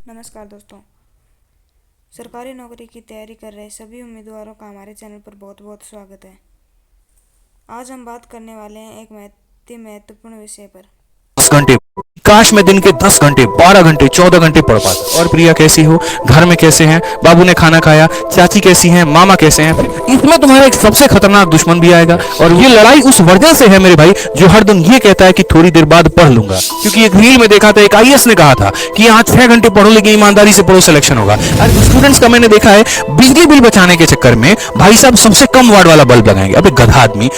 नमस्कार दोस्तों। सरकारी नौकरी की तैयारी कर रहे सभी उम्मीदवारों का हमारे चैनल पर बहुत बहुत स्वागत है। आज हम बात करने वाले हैं एक महत्वपूर्ण विषय पर। 10 घंटे। काश मैं दिन के 10 घंटे 12 घंटे 14 घंटे पढ़ पाता। और प्रिया कैसी हो, घर में कैसे हैं, बाबू ने खाना खाया, चाची कैसी हैं, मामा कैसे हैं। इसमें तुम्हारा एक सबसे खतरनाक दुश्मन भी आएगा। और ये लड़ाई उस वर्जन से है मेरे भाई जो हर दिन ये कहता है कि थोड़ी देर बाद पढ़ लूंगा। क्योंकि एक रील में देखा था, एक आईएएस ने कहा था कि यहाँ 6 घंटे पढ़ो लेकिन ईमानदारी से पढ़ो, सिलेक्शन होगा। और स्टूडेंट्स का मैंने देखा है बिजली बिल बचाने के चक्कर में भाई साहब सबसे कम वाट वाला बल्ब लगाएंगे। अबे गधा आदमी।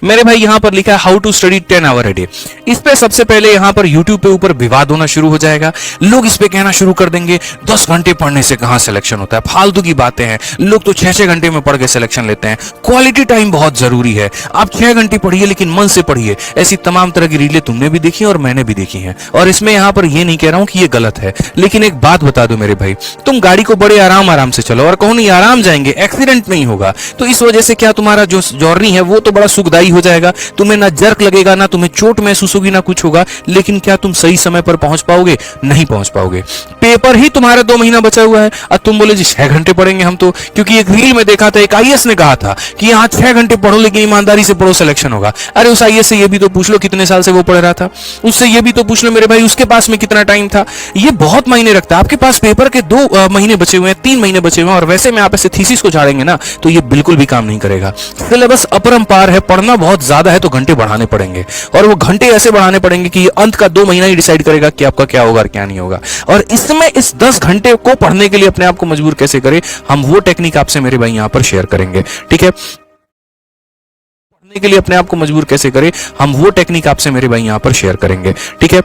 मेरे भाई यहां पर लिखा है how to study 10 hour a day. इस पे सबसे पहले यहां पर यूट्यूब पे ऊपर विवाद होना शुरू हो जाएगा। लोग इस पे कहना शुरू कर देंगे 10 घंटे पढ़ने से कहां सिलेक्शन होता है, फालतू की बातें हैं। लोग तो 6-6 घंटे में पढ़ के सिलेक्शन लेते हैं। क्वालिटी टाइम बहुत जरूरी है। आप 6 घंटे पढ़िए लेकिन मन से पढ़िए। ऐसी तमाम तरह की रीलें तुमने भी देखी और मैंने भी देखी हैं। और इसमें यहां पर यह नहीं कह रहा हूं कि ये गलत है, लेकिन एक बात बता दो मेरे भाई, तुम गाड़ी को बड़े आराम आराम से चलो और कहो नहीं आराम जाएंगे, एक्सीडेंट नहीं होगा, तो इस वजह से क्या तुम्हारा जो जर्नी है वो तो बड़ा सुखदायी हो जाएगा। तुम्हें ना जर्क लगेगा, ना तुम्हें चोट महसूस होगी, ना कुछ होगा। लेकिन क्या तुम सही समय पर पहुंच पाओगे? नहीं पहुंच पाओगे। पेपर ही तुम्हारा 2 महीना बचा हुआ है और तुम बोले जी 6 घंटे पढ़ेंगे हम तो। क्योंकि एक रील में देखा था, एक आईएएस ने कहा था कि यहाँ 6 घंटे पढ़ो लेकिन ईमानदारी से पढ़ो, सिलेक्शन होगा। अरे उस आईएएस से ये भी तो पूछ लो कितने साल से वो पढ़ रहा था। उससे ये भी तो पूछ लो मेरे भाई उसके पास में कितना टाइम था। ये बहुत मायने रखता है। आपके पास पेपर के 2 महीने बचे हुए हैं, 3 महीने बचे हुए हैं, और वैसे में आप ऐसे थीसिस को झाड़ेंगे ना तो ये बिल्कुल भी काम नहीं करेगा। सिलेबस अपरंपार है, पढ़ना बहुत ज्यादा है तो घंटे बढ़ाने पड़ेंगे। और वो घंटे ऐसे बढ़ाने पड़ेंगे कि अंत का 2 महीना ही डिसाइड करेगा कि आपका क्या होगा और क्या नहीं होगा। और इसमें इस 10 घंटे को पढ़ने के लिए अपने आप को मजबूर कैसे करें, हम वो टेक्निक आपसे मेरे भाई यहां पर शेयर करेंगे। ठीक है, पढ़ने के लिए अपने आप को मजबूर कैसे करें, हम वो टेक्निक आपसे मेरे भाई यहां पर शेयर करेंगे। ठीक है,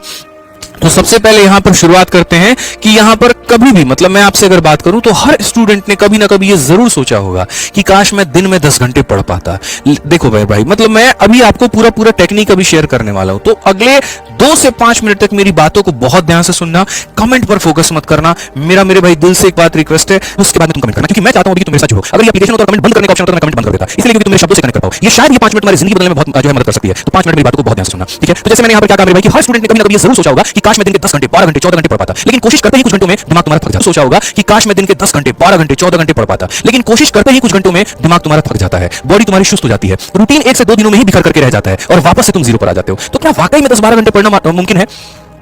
तो सबसे पहले यहां पर शुरुआत करते हैं कि यहां पर कभी भी, मतलब मैं आपसे अगर बात करूं तो हर स्टूडेंट ने कभी ना कभी ये जरूर सोचा होगा कि काश मैं दिन में 10 घंटे पढ़ पाता। देखो भाई मतलब मैं अभी आपको पूरा टेक्निक अभी शेयर करने वाला हूं, तो अगले 2 से 5 मिनट तक मेरी बातों को बहुत ध्यान से सुनना, कमेंट पर फोकस मत करना। मेरा मेरे भाई दिल से एक बात रिक्वेस्ट है, उसके बाद तुम कमेंट करना, क्योंकि मैं चाहता हूं कि तुम मेरे साथ हो। अगर ये एप्लीकेशन होता तो कमेंट बंद करने का ऑप्शन होता तो मैं कमेंट बंद कर देता, इसलिए क्योंकि तुम मेरे शब्दों से कनेक्ट कर पाओ। ये शायद ये 5 मिनट तुम्हारी जिंदगी बदलने में बहुत जो है मदद कर सकती है। तो 5 मिनट मेरी बातों को बहुत ध्यान से सुनना। ठीक है, तो जैसे मैंने यहां पर क्या कहा मेरे भाई कि हर स्टूडेंट ने कभी ना कभी ये जरूर सोचा होगा कि काश मैं दिन के 10 घंटे 12 घंटे 14 घंटे पढ़ पाता, लेकिन कोशिश करते ही कुछ घंटों में दिमाग तुम्हारा थक जाता। सोचा होगा कि काश मैं दिन के 10 घंटे 12 घंटे 14 घंटे पढ़ पाता, लेकिन कोशिश करते ही कुछ घंटों में दिमाग तुम्हारा थक जाता है, बॉडी तुम्हारी सुस्त हो जाती है, रूटीन 1 से 2 दिनों में ही बिखर करके रह जाता है और वापस से तुम जीरो पर आ जाते हो। तो क्या वाकई में 10-12 घंटे पढ़ना मुमकिन है?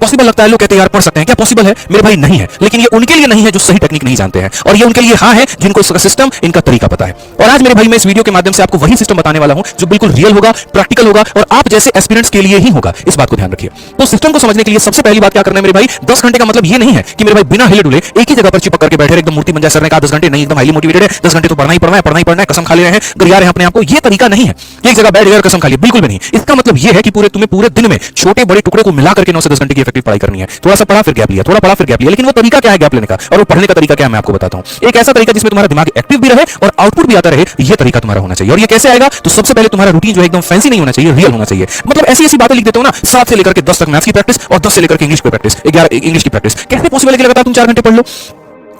पॉसिबल लगता है। लोग कहते हैं यार पढ़ सकते हैं, क्या पॉसिबल है? मेरे भाई नहीं है। लेकिन ये उनके लिए नहीं है जो सही टेक्निक नहीं जानते हैं, और ये उनके लिए हाँ है जिनको इसका सिस्टम, इनका तरीका पता है। और आज मेरे भाई मैं इस वीडियो के माध्यम से आपको वही सिस्टम बताने वाला हूं जो बिल्कुल रियल होगा, प्रैक्टिकल होगा और आप जैसे एस्पिरेंट्स के लिए ही होगा। इस बात को ध्यान रखिए। तो सिस्टम को समझने के लिए सबसे पहली बात क्या करना है मेरे भाई, 10 घंटे का मतलब ये नहीं है कि मेरे भाई बिना हिले डुले एक ही जगह पर चिपक करके बैठे एकदम मूर्ति बन जाए। सर ने कहा 10 घंटे नहीं, एकदम हाईली मोटिवेटेड है, 10 घंटे तो पढ़ना ही पढ़ना है, पढ़ना ही पढ़ना है, कसम खा ले रहे हैं, गरिया रहे हैं अपने आप को। ये तरीका नहीं है एक जगह बैठ गए और कसम खा ली, बिल्कुल भी नहीं। इसका मतलब ये है कि तुम्हें पूरे दिन में छोटे बड़े टुकड़े को मिला करके 9 से 10 घंटे की इफेक्टिव पढ़ाई करनी है। थोड़ा सा पढ़ा फिर गैप लिया, थोड़ा पढ़ा फिर गैप लिया। लेकिन वो तरीका क्या है गैप लेने का और वो पढ़ने का तरीका क्या है मैं आपको बताता हूं। एक ऐसा तरीका जिसमें तुम्हारा दिमाग एक्टिव भी रहे और आउटपुट भी आता रहे, ये तरीका तुम्हारा होना चाहिए। और ये कैसे आएगा? तो सबसे पहले तुम्हारा रूटीन जो है एकदम फैंसी नहीं होना चाहिए, रियल होना चाहिए। मतलब ऐसी ऐसी बातें लिख देते हो ना, 7 से लेकर के 10 तक मैथ्स की प्रैक्टिस और 10 से लेकर के इंग्लिश की प्रैक्टिस, 11 इंग्लिश की प्रैक्टिस। कैसे पॉसिबल है कि लगातार तुम 4 घंटे पढ़ लो?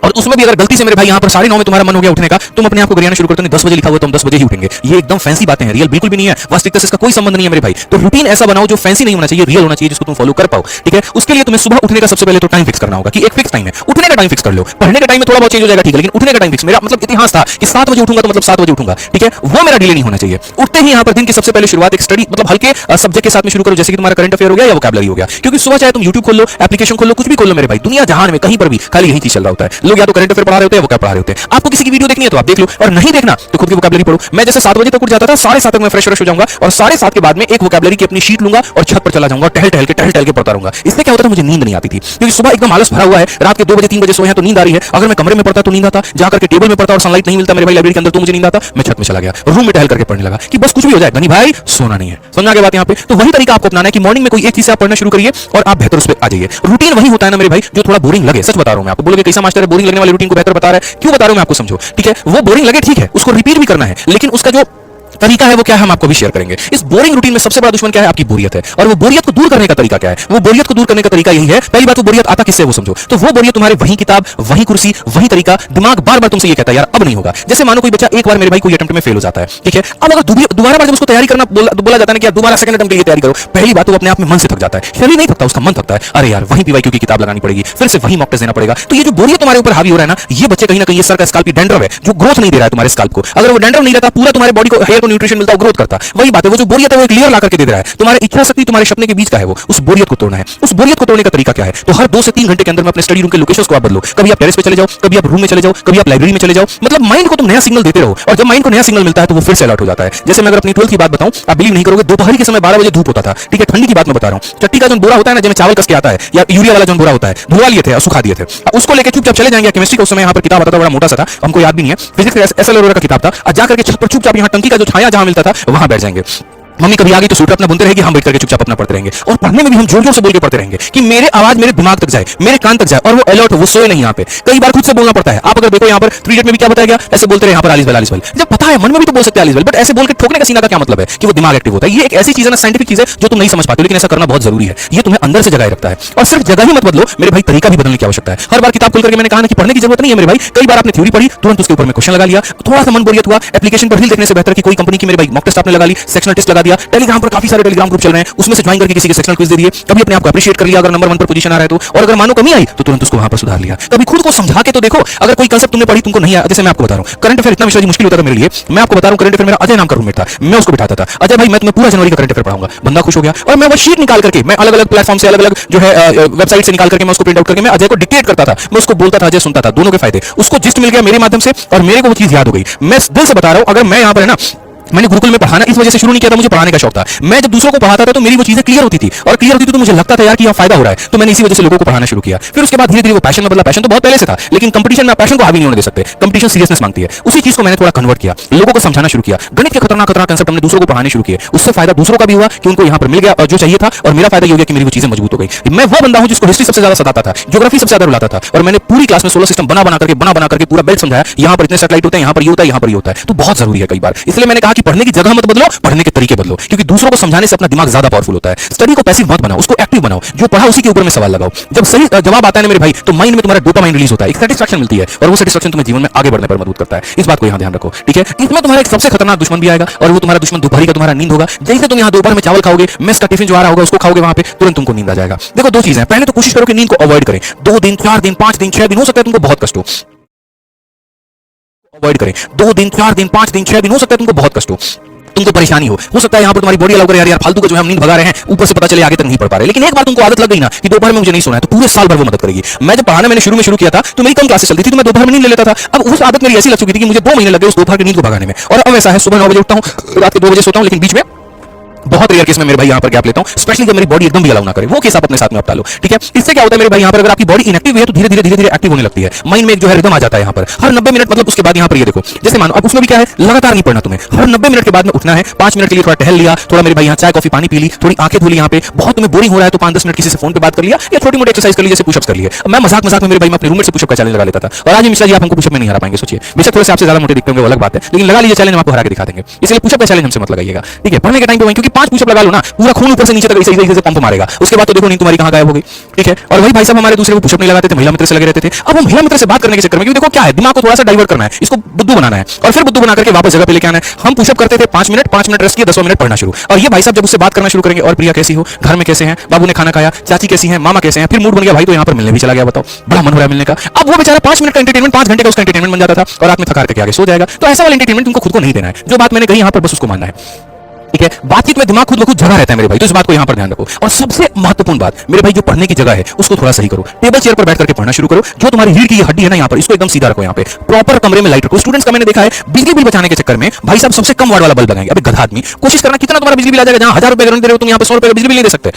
और उसमें भी अगर गलती से मेरे भाई यहां पर 9:30 में तुम्हारा मन हो गया उठने का, तुम अपने आप को गरियाना शुरू करते हो 10 बजे लिखा हुआ तो हम 10 बजे ही उठेंगे। ये एकदम फैंसी बातें हैं, रियल बिल्कुल भी नहीं है। वास्तविकता से इसका कोई संबंध नहीं है मेरे भाई। तो रूटीन ऐसा बनाओ जो फैंसी नहीं होना चाहिए, रियल होना चाहिए, जिसको तुम फॉलो कर पाओ। ठीक है, उसके लिए तुम्हें सुबह उठने का सबसे पहले तो टाइम फिक्स करना होगा कि एक फिक्स टाइम है, उठने का टाइम फिक्स कर लो। पढ़ने का टाइम में थोड़ा बहुत चेंज हो जाएगा, ठीक है, लेकिन उठने का टाइम फिक्स। मेरा मतलब इतिहास था कि 7 बजे उठूंगा तो मतलब 7 बजे उठूंगा, ठीक है, वो मेरा डिले नहीं होना चाहिए। उठते ही यहां पर दिन की सबसे पहले शुरुआत एक स्टडी मतलब हल्के सब्जेक्ट के साथ में शुरू करो, जैसे कि तुम्हारा करंट अफेयर हो गया या वोकैबुलरी हो गया। क्योंकि सुबह चाहे तुम YouTube खोल लो, एप्लीकेशन खोल लो, कुछ भी खोल लो मेरे भाई, दुनिया जहान में कहीं पर भी खाली यही चीज चल रहा होता है। लोग या तो करंट अफेयर पढ़ा रहे होते हैं, वोकैब पढ़ा रहे होते हैं। आपको किसी की वीडियो देखनी है तो आप देख लो, और नहीं देखना तो खुद की वोकैबुलरी पढ़ो। मैं जैसे 7 बजे तक उठ जाता था, 7:30 तक मैं फ्रेश हो जाऊंगा और 7:30 के बाद में एक वोकैबुलरी की अपनी शीट लूंगा और छत पर चला जाऊंगा, टहल टहल के पढ़ता रहूंगा। इससे क्या होता था, मुझे नींद नहीं आती थी, क्योंकि सुबह एकदम आलस भरा हुआ है, रात के 2 बजे 3 बजे सोए हैं तो नींद आ रही है। अगर मैं कमरे में पढ़ता तो नींद आता, जाकर के टेबल में पढ़ता और सनलाइट नहीं मिलता मेरे भाई लाइब्रेरी के अंदर तो मुझे नींद आता, मैं छत में चला गया, रूम में टहल करके पढ़ने लगा कि बस कुछ भी हो जाए गनी भाई सोना नहीं है। समझा के बात यहां पे? तो वही तरीका आपको अपनाना है कि मॉर्निंग में कोई एक चीज से आप पढ़ना शुरू करिए और आप बेहतर उस पे आ जाइए। रूटीन वही होता है ना मेरे भाई जो थोड़ा बोरिंग लगे, सच बता रहा हूं मैं आपको। बोलोगे कैसा मास्टर है, बोरिंग लगने वाले रूटीन को बेहतर बता रहा है, क्यों बता रहा हूं मैं आपको, समझो। ठीक है, वो बोरिंग लगे ठीक है, उसको रिपीट भी करना है, लेकिन उसका जो तरीका है वो क्या है हम आपको भी शेयर करेंगे। इस बोरिंग रूटीन में सबसे बड़ा दुश्मन क्या है? आपकी बोरियत है। और वो बोरियत को दूर करने का तरीका क्या है? वो बोरियत को दूर करने का तरीका यही है, पहली बात वो बोरियत आता किससे वो समझो। तो वो बोरियत तुम्हारे वही किताब, वही कुर्सी, वही तरीका, दिमाग बार बार तुमसे ये कहता है यार अब नहीं होगा। जैसे मानो कोई बच्चा एक बार मेरे भाई कोई अटेम्प्ट में फेल हो जाता है, ठीक है, अब अगर दोबारा बार जब उसको तैयारी करना बोला जाता है कि दोबारा सेकंड अटेम्प्ट के लिए तैयारी करो, पहली बात वो अपने आप में मन से थक जाता है, शरीर नहीं थकता, उसका मन थकता है। अरे यार वही पीवाईक्यू की किताब लगानी पड़ेगी, फिर से वही मॉक टेस्ट देना पड़ेगा। तो ये जो बोरियत तुम्हारे ऊपर हावी हो रहा है ना, ये बच्चे कहीं ना कहीं ये सर का स्काल्प डैंड्रफ है जो ग्रोथ नहीं दे रहा है तुम्हारे स्काल्प को। अगर वो डैंड्रफ नहीं रहता, पूरा तुम्हारे बॉडी को हेयर को न्यूट्रिशन मिलता, ग्रोथ करता। वही बात है, वो जो बोरियत है वो एक लेयर ला करके दे रहा है। तुम्हारी इच्छा शक्ति तुम्हारे सपने के बीच का है, वो उस बोरियत को तोड़ना है। उस बोरियत को तोड़ने का तरीका क्या है? तो हर 2 से 3 घंटे के अंदर में अपने स्टडी रूम के लोकेशंस को आप बदलो। कभी आप टेरेस पे चले जाओ, कभी आप रूम में चले जाओ, कभी आप लाइब्रेरी में चले जाओ। मतलब माइंड को तुम नया सिग्नल देते रहो, और जब माइंड को नया सिग्नल मिलता है तो वो फिर से अलर्ट हो जाता है। जैसे मैं अगर अपनी 12th की बात बताऊं, आप बिलीव नहीं करोगे, दोपहर के समय 12 बजे धूप होता था, ठीक है, ठंडी की बात मैं बता रहा हूं। चट्टी का जो बोरा होता है ना, जिसमें चावल कस के आता है, या यूरिया वाला जो बोरा होता है, धुलवा लिए थे और सुखा दिए थे, उसको लेके चुपचाप चले जाएंगे। केमिस्ट्री का उस समय यहाँ पर किताब आता था, बड़ा मोटा सा था, हमको याद भी नहीं है, फिजिक्स एसएल अरोरा का किताब था, और जाकर के छत पर चुपचाप यहाँ टंकी का जो छाया जहां मिलता था वहां बैठ जाएंगे। मम्मी कभी आ गई तो स्वेटर अपना बुनते रहेगी, हम बैठ करके चुपचाप अपना पढ़ते रहेंगे। और पढ़ने में भी हम जोर जोर से बोल के पढ़ते रहेंगे कि मेरे आवाज मेरे दिमाग तक जाए, मेरे कान तक जाए, और वो अलर्ट हो, वो सोए नहीं। यहाँ पे कई बार खुद से बोलना पड़ता है। आप अगर देखो यहाँ पर 3 डेट में भी क्या बताया गया, ऐसे बोलते रहे यहाँ पर आलिस बल। जब पता है मन में भी तो बोल सकते हैं आलिस बल, बट ऐसे बोल के ठोकने का सीना का क्या मतलब है कि वो दिमाग एक्टिव होता है। ये एक ऐसी चीज है ना, साइंटिफिक चीज है जो तुम नहीं समझ पाते, लेकिन ऐसा करना बहुत जरूरी है। ये तुम्हें अंदर से जगाए रखता है। और सिर्फ जगह ही मत बदलो मेरे भाई, तरीका भी बदलने की आवश्यकता है। हर बार किताब खोल करके मैंने कहा ना कि पढ़ने की जरूरत नहीं है मेरे भाई। कई बार आपने थ्योरी पढ़ी, तुरंत उसके ऊपर में क्वेश्चन लगा लिया, थोड़ा सा मन बोरियत हुआ, एप्लीकेशन पर रील देखने से बेहतर कि कोई कंपनी की मेरे भाई मॉक टेस्ट आपने लगा ली, सेक्शनल टेस्ट लगा दिया। टेलीग्राम पर काफी सारे टेलीग्राम ग्रुप चल रहे हैं, उसमें से ज्वाइन करके किसी के सेक्शनल क्विज दे दिए। कभी अपने आप को अप्रिशिएट कर लिया अगर नंबर 1 पर पोजीशन आ रहा है तो, और अगर मानो कमी आई तो तुरंत उसको वहां पर सुधार लिया। कभी खुद को समझा के तो देखो, अगर कोई कंसेप्ट तुमने पढ़ी तुमको नहीं आया, जैसे मैं आपको बता रहा हूं, करंट अफेयर इतना विषय मुश्किल होता था मेरे लिए। मैं आपको बता रहा हूं, करंट अफेयर मेरा अजय नाम का रूममेट था, मैं उसको बिठाता था, अजय भाई मैं तुम्हें पूरा जनवरी का करंट अफेयर पढ़ाऊंगा। बंदा खुश हो गया, और मैं वो शीट निकाल करके, मैं अलग अलग प्लेटफॉर्म से, अलग अलग जो है वेबसाइट से निकाल करके मैं उसको प्रिंट आउट करके मैं अजय को डिक्टेट करता था। मैं उसको बोलता था, अजय सुनता था। दोनों के फायदे, उसको जिस्ट मिल गया मेरे माध्यम से, और मेरे को वो चीज याद हो गई। मैं दिल से बता रहा हूं, अगर मैं यहाँ पर है ना, मैंने गुरुकुल में पढ़ाना इस वजह से शुरू नहीं किया था, मुझे पढ़ाने का शौक था। मैं जब दूसरों को पढ़ाता था तो मेरी वो चीजें क्लियर होती थी, और क्लियर होती थी तो मुझे लगता था यार कि यहां फायदा हो रहा है, तो मैंने इसी वजह से लोगों को पढ़ाना शुरू किया। फिर उसके बाद धीरे धीरे वो पैशन में बदला। पैशन तो बहुत पहले से था, लेकिन कंपटीशन में पैशन को हावी नहीं होने दे सकते, कंपटीशन सीरियसनेस मांगती है। उसी चीज को मैंने थोड़ा कन्वर्ट किया, लोगों को समझाना शुरू किया। गणित के खतरनाक खतरनाक कंसेप्ट हमने दूसरों को पढ़ाने शुरू किए, उससे फायदा दूसरों का भी हुआ कि उनको यहां पर मिल गया और जो चाहिए था, और मेरा फायदा ये हो गया कि मेरी वो चीजें मजबूत हो गई। मैं वो बंदा हूं जिसको हिस्ट्री सबसे ज्यादा सताता था, ज्योग्राफी सबसे ज्यादा रुलाता था, और मैंने पूरी क्लास में सोलर सिस्टम बना बना करके पूरा बेल्ट समझाया। यहां पर इतने सैटेलाइट होते हैं, यहां पर ये होता है, यहां पर ये होता है। तो बहुत जरूरी है कई बार, इसलिए मैंने कहा कि पढ़ने की जगह मत बदलो, पढ़ने के तरीके बदलो, क्योंकि दूसरों को समझाने से अपना दिमाग ज्यादा पावरफुल होता है। स्टडी को पैसिव मत बनाओ, उसको एक्टिव बनाओ। जो पढ़ा उसी के ऊपर में सवाल लगाओ। जब सही जवाब आता है ना मेरे भाई, तो माइंड में तुम्हारा डोपामाइन रिलीज होता है, एक सेटिस्फैक्शन मिलती है, और वो सेटिस्फैक्शन तुम्हें जीवन में आगे बढ़ने पर मदद करता है। इस बात को यहां ध्यान रखो, ठीक है। इसमें तुम्हारा एक सबसे खतरनाक दुश्मन भी आएगा, और वो तुम्हारा दुश्मन दोपहरी का तुम्हारा नींद होगा। जैसे तुम यहां दोपहर में चावल खाओगे, मेस का टिफिन जो आ रहा होगा उसको खाओगे, वहां पे तुरंत तुमको नींद आ जाएगा। देखो 2 चीजें, पहले तो कोशिश करो कि नींद को अवॉइड करें। 2 दिन, 4 दिन, 5 दिन, 6 दिन, हो सकता है तुमको बहुत कष्ट हो, अवॉइड करें। 2 दिन, 4 दिन, 5 दिन, 6 दिन, हो सकता है तुमको बहुत कष्ट हो, तुमको परेशानी हो सकता है यहाँ पर तुम्हारी बॉडी अलाउ करे यार फालतू का जो है हम नींद भगा रहे हैं, ऊपर से पता चले आगे तक नहीं पढ़ पा रहे। लेकिन एक बार तुमको आदत लग गई ना कि दोपहर में मुझे नहीं सोना है, तो पूरे साल भर वो मदद करेगी। मैं जब पढ़ाना मैंने शुरू किया था तो मेरी कम क्लासेस चलती थी, तो मैं दोपहर में नींद ले लेता था। अब उस आदत मेरी ऐसी लग चुकी थी कि मुझे 2 महीने लग गए उस दोपहर की नींद को भगाने में। और अब ऐसा है, सुबह 9 बजे उठता हूँ, रात के 2 बजे सोता हूँ, लेकिन बीच में बहुत रेयर केस में मेरे भाई यहाँ पर गैप लेता हूँ, स्पेशली जब मेरी बॉडी एकदम भी अलाउ ना करे, वो केस आप अपने साथ में अपना लो, ठीक है। इससे क्या होता है मेरे भाई, यहाँ पर अगर आपकी बॉडी इनएक्टिव है तो धीरे धीरे एक्टिव होने लगती है। माइंड में एक जो है रिदम आ जाता है यहाँ पर, हर 90 मिनट, मतलब उसके बाद यहाँ पर ये देखो, जैसे मानो अब उसमें भी क्या है, लगातार नहीं पढ़ना तुम्हें, हर 90 मिनट के बाद में उठना है, 5 मिनट के लिए थोड़ा टहल लिया, थोड़ा मेरे भाई यहाँ चाय कॉफी पानी पी ली, थोड़ी आंखें धो ली। यहाँ पे बहुत तुम्हें बोरिंग हो रहा है तो 5-10 मिनट किसी से फोन पे बात कर लिया, या छोटी मोटी एक्सरसाइज कर ली, जैसे पुशअप्स कर लिए। मैं मजाक में मेरे भाई मैं अपने रूममेट से पुशअप का चैलेंज लगा लेता था, और आज मिश्रा जी आप हमको पुशअप में नहीं हरा पाएंगे, सोचिए। बेशक थोड़े से आपसे ज्यादा मोटे दिखते होंगे, वो अलग बात है, लेकिन लगा लीजिए चैलेंज, हम आपको हरा के दिखा देंगे। इसलिए पुशअप का चैलेंज हमसे मत लगाइएगा, ठीक है। पढ़ने के टाइम पे वहीं, क्योंकि 5 पुशअप लगा लो ना, पूरा खून ऊपर से नीचे तक इसी से पंप मारेगा, उसके बाद तो देखो नींद तुम्हारी कहां गायब हो गई, ठीक है। और वही भाई साहब हमारे दूसरे को पुशअप नहीं लगाते थे, महिला मित्र से लगे रहते थे। अब वो महिला मित्र से बात करने के चक्कर में, क्योंकि देखो क्या है, दिमाग को थोड़ा सा डाइवर्ट करना है, इसको बुद्धू बनाना है, और फिर बुद्धू बना करके वापस जगह पे लेके आना है। हम पुशअप करते थे 5 मिनट रेस्ट किया, 10 मिनट पढ़ना शुरू। और ये भाई साहब जब उससे बात करना शुरू करेंगे, और प्रिया कैसी हो, घर में कैसे हैं, बाबू ने खाना खाया, चाची कैसी हैं, मामा कैसे हैं, फिर मूड बन गया भाई तो यहाँ पर मिलने भी चला गया, बताओ बड़ा मन हो रहा है मिलने का। अब वो बेचारा 5 मिनट का एंटरटेनमेंट 5 घंटे का उसका एंटरटेनमेंट बन जाता था, और रात में थका करके आगे सो जाएगा। तो ऐसा वाला एंटरटेनमेंट तुमको खुद को नहीं देना है। जो बात मैंने कही यहाँ पर बस उसको मानना है, ठीक है। बातचीत में दिमाग खुद ब खुद जगह रहता है मेरे भाई, तो इस बात को यहां पर ध्यान रखो। और सबसे महत्वपूर्ण बात मेरे भाई, जो पढ़ने की जगह है उसको थोड़ा सही करो। टेबल चेयर पर बैठ करके पढ़ना शुरू करो। जो तुम्हारी रीढ़ की हड्डी है ना यहाँ पर, इसको एकदम सीधा रखो। यहाँ पे प्रॉपर कमरे में लाइट रखो। स्टूडेंट्स का मैंने देखा है बिजली बिल बचाने के चक्कर में भाई साहब सबसे कम वाट वाला बल्ब लगाएंगे। अबे गधा आदमी, कोशिश करना कितना तुम्हारा बिजली बिल आ जाएगा, जहां 1000 रुपए दे रहे हो तुम यहाँ पे 100 रुपए का बिजली बिल नहीं दे सकते।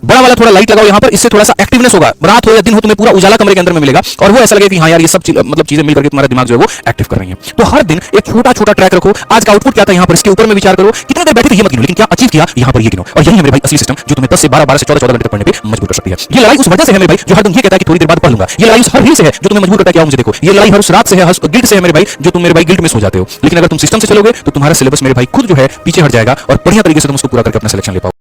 बड़ा वाला थोड़ा लाइट लगाओ यहाँ पर, इससे थोड़ा सा एक्टिवनेस होगा, रात हो या दिन हो तुम्हें पूरा उजाला कमरे के अंदर में मिलेगा और वो ऐसा लगे कि हाँ यार ये सब मतलब चीजें मिलकर के तुम्हारा दिमाग जो है वो एक्टिव कर रही हैं। तो हर दिन एक छोटा छोटा ट्रैक रखो, आज का आउटपुट क्या था यहाँ पर इसके ऊपर में विचार करो, कितने देर बैठे थे ये मत गिनो, लेकिन क्या अचीव किया यहाँ पर ये गिनो। और यही है मेरे भाई असली सिस्टम जो तुम्हें 10 से 12 से 14 घंटे तक पढ़ने पे मजबूर कर सकती है। ये लड़ाई उस वजह से है मेरे भाई जो हर दिन ये कहता है कि थोड़ी देर बाद पढ़ लूंगा, ये लड़ाई उस हर रील से है जो तुम्हें मजबूर करता है कि आओ मुझे देखो, ये लड़ाई हर उस रात से है, हर गिल्ट से है मेरे भाई जो तुम मेरे भाई गिल्ट में सो जाते हो। लेकिन अगर तुम सिस्टम से चलोगे तो तुम्हारा सिलेबस मेरे भाई खुद जो है पीछे हट जाएगा और बढ़िया तरीके से तुम उसको पूरा करके अपना सिलेक्शन ले पाओ।